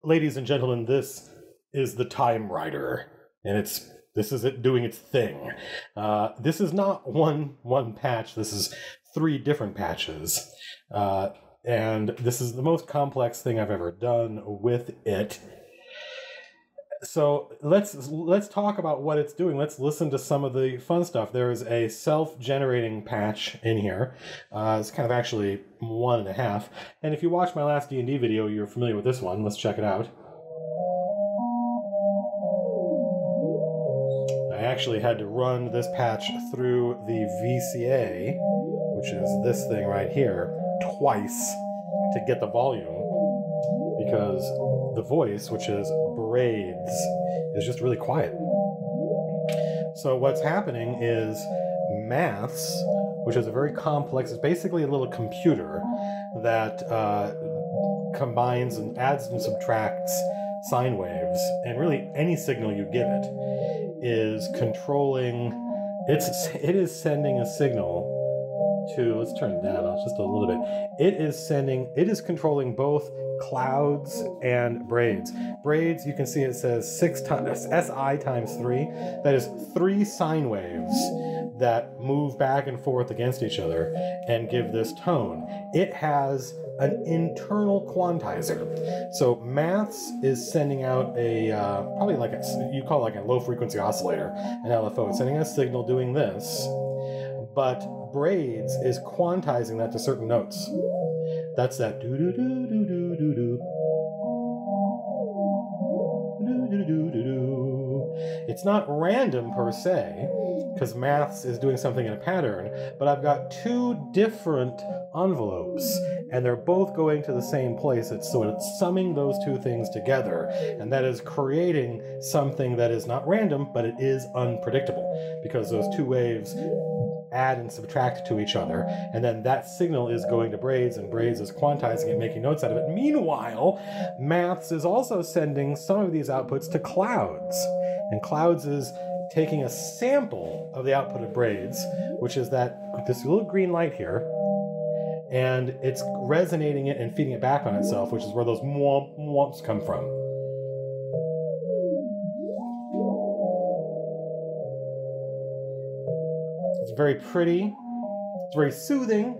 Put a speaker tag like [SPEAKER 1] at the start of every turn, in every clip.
[SPEAKER 1] Ladies and gentlemen, this is the Time Rider, and this is it doing its thing. This is not one patch. This is 3 different patches, and this is the most complex thing I've ever done with it. So let's talk about what it's doing. Let's listen to some of the fun stuff. There is a self-generating patch in here. It's kind of actually 1.5. And if you watched my last D&D video, you're familiar with this one. Let's check it out. I actually had to run this patch through the VCA, which is this thing right here, twice to get the volume, because the voice, which is braids, is just really quiet. So what's happening is maths, which is a very complex, it's basically a little computer that combines and adds and subtracts sine waves, and really any signal you give it is controlling, it is sending a signal to, let's turn it down just a little bit. It is controlling both clouds and braids. Braids, you can see it says 6 times SI times 3. That is 3 sine waves that move back and forth against each other and give this tone. It has an internal quantizer. So maths is sending out a probably like you call it like a low frequency oscillator, an LFO. It's sending a signal doing this, but braids is quantizing that to certain notes. That's that do do do do do do do do do do do do. It's not random per se, because maths is doing something in a pattern, but I've got 2 different envelopes, and they're both going to the same place. So it's summing those 2 things together, and that is creating something that is not random, but it is unpredictable, because those 2 waves add and subtract to each other, and then that signal is going to braids, and braids is quantizing it, making notes out of it. Meanwhile, maths is also sending some of these outputs to clouds, and clouds is taking a sample of the output of braids, which is this little green light here, and it's resonating it and feeding it back on itself, which is where those mwomp mwomps come from. It's very pretty, it's very soothing,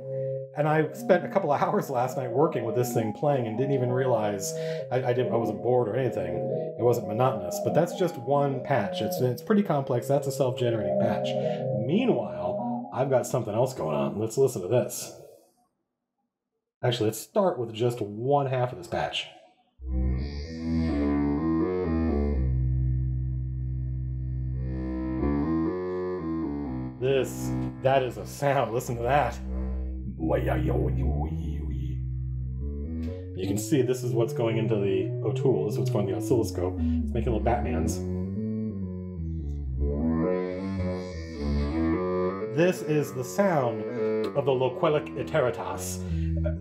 [SPEAKER 1] and I spent a couple of hours last night working with this thing playing and didn't even realize I wasn't bored or anything. It wasn't monotonous, but that's just one patch. It's pretty complex. That's a self-generating patch. Meanwhile, I've got something else going on. Let's listen to this. Actually, let's start with just 1/2 of this patch. That is a sound. Listen to that. You can see this is what's going into the O'Toole. This is what's going to the oscilloscope. It's making little Batmans. This is the sound of the Loquelic Iteritas.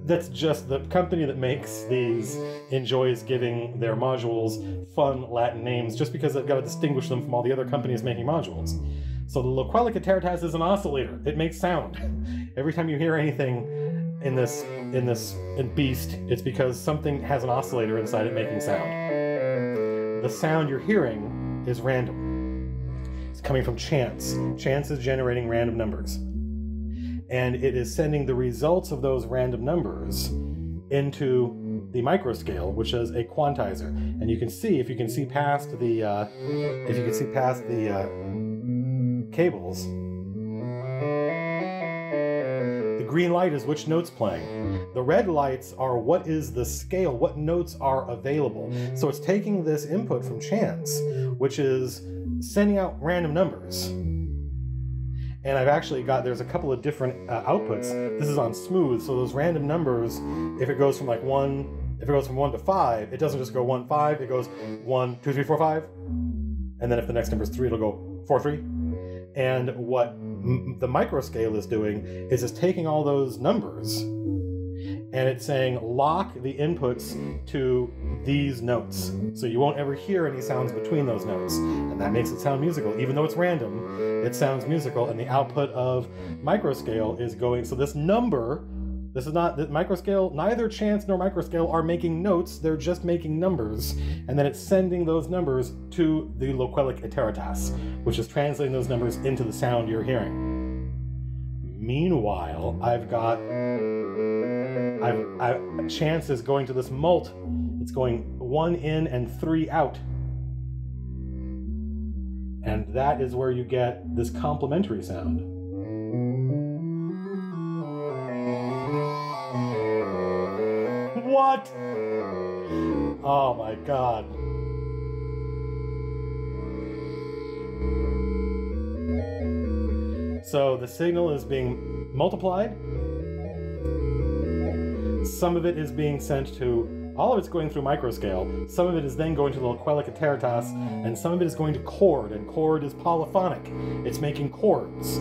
[SPEAKER 1] That's just the company that makes these enjoys giving their modules fun Latin names just because they've got to distinguish them from all the other companies making modules. So the Loquelic Iteritas is an oscillator. It makes sound. Every time you hear anything in Beast, it's because something has an oscillator inside it making sound. The sound you're hearing is random. It's coming from chance. Chance is generating random numbers. And it is sending the results of those random numbers into the microscale, which is a quantizer. And you can see, if you can see past the cables, the green light is which note's playing. The red lights are what is the scale, what notes are available. So it's taking this input from chance, which is sending out random numbers. And I've actually there's a couple of different outputs. This is on smooth, so those random numbers, if it goes from 1 to 5, it doesn't just go 1, 5, it goes 1, 2, 3, 4, 5. And then if the next number is 3, it'll go 4, 3. And what the microscale is doing is it's taking all those numbers and it's saying lock the inputs to these notes. So you won't ever hear any sounds between those notes. And that makes it sound musical. Even though it's random, it sounds musical, and the output of microscale is going, so this number This is not the microscale. Neither Chance nor microscale are making notes. They're just making numbers, and then it's sending those numbers to the loquelic iteratas, which is translating those numbers into the sound you're hearing. Meanwhile, Chance is going to this mult. It's going 1 in and 3 out. And that is where you get this complementary sound. What? Oh my god. So the signal is being multiplied. Some of it is being sent to, all of it's going through microscale. Some of it is then going to the loquelic iteratas, and some of it is going to chord, and chord is polyphonic. It's making chords.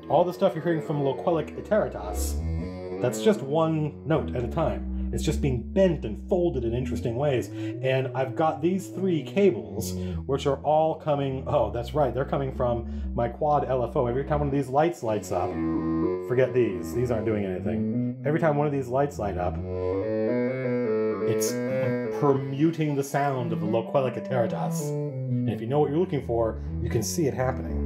[SPEAKER 1] All the stuff you're hearing from loquelic iteratas, that's just one note at a time. It's just being bent and folded in interesting ways. And I've got these 3 cables, which are all coming, oh, that's right, they're coming from my quad LFO. Every time one of these lights lights up, forget these aren't doing anything. Every time one of these lights light up, it's permuting the sound of the loquelic iteratas. And if you know what you're looking for, you can see it happening.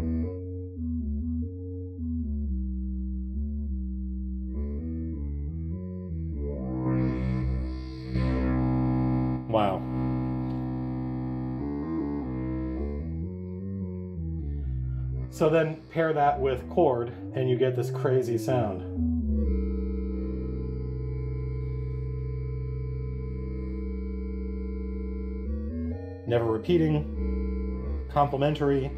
[SPEAKER 1] Wow. So then pair that with chord and you get this crazy sound. Never repeating, complementary,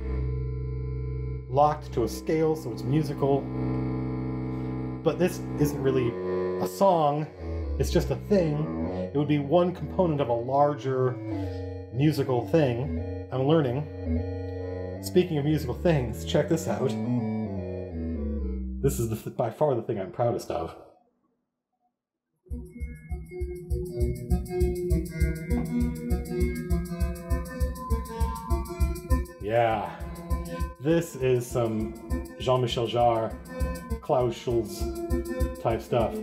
[SPEAKER 1] locked to a scale so it's musical. But this isn't really a song, it's just a thing. It would be one component of a larger musical thing I'm learning. Speaking of musical things, check this out. This is by far the thing I'm proudest of. Yeah, this is some Jean-Michel Jarre, Klaus Schulze type stuff.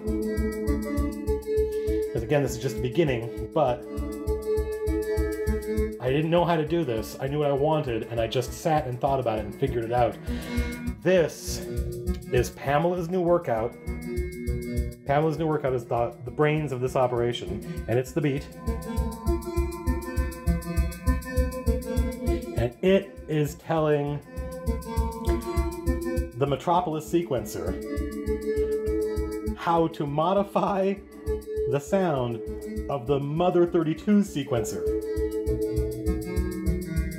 [SPEAKER 1] Because again, this is just the beginning, but I didn't know how to do this. I knew what I wanted, and I just sat and thought about it and figured it out. This is Pamela's new workout. Pamela's new workout is the brains of this operation, and it's the beat. And it is telling the Metropolis sequencer how to modify the sound of the Mother 32 sequencer.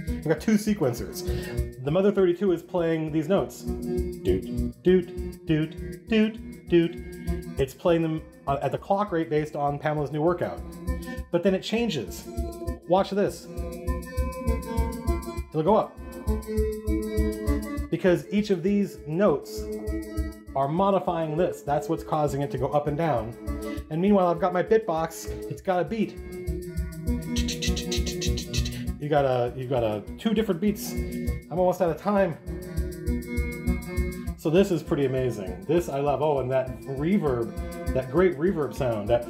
[SPEAKER 1] We've got 2 sequencers. The Mother 32 is playing these notes. Doot, doot, doot, doot, doot. It's playing them at the clock rate based on Pamela's new workout. But then it changes. Watch this. It'll go up. Because each of these notes are modifying this. That's what's causing it to go up and down. And meanwhile, I've got my bitbox. It's got a beat. You've got 2 different beats. I'm almost out of time. So this is pretty amazing. This I love. Oh, and that reverb, that great reverb sound, that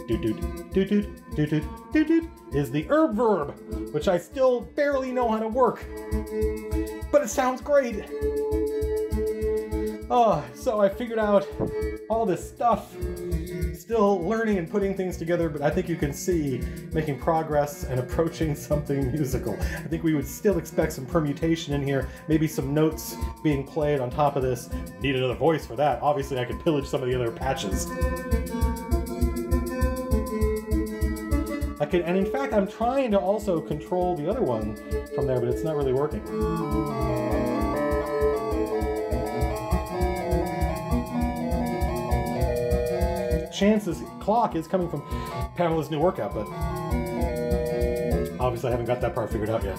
[SPEAKER 1] doot doot doot doot doot doot doot doot is the herb verb, which I still barely know how to work. But it sounds great. Oh, so I figured out all this stuff. Still learning and putting things together, but I think you can see making progress and approaching something musical. I think we would still expect some permutation in here, maybe some notes being played on top of this. Need another voice for that. Obviously, I could pillage some of the other patches. And in fact, I'm trying to also control the other one from there, but it's not really working. Chance's clock is coming from Pamela's new workout, but obviously I haven't got that part figured out yet.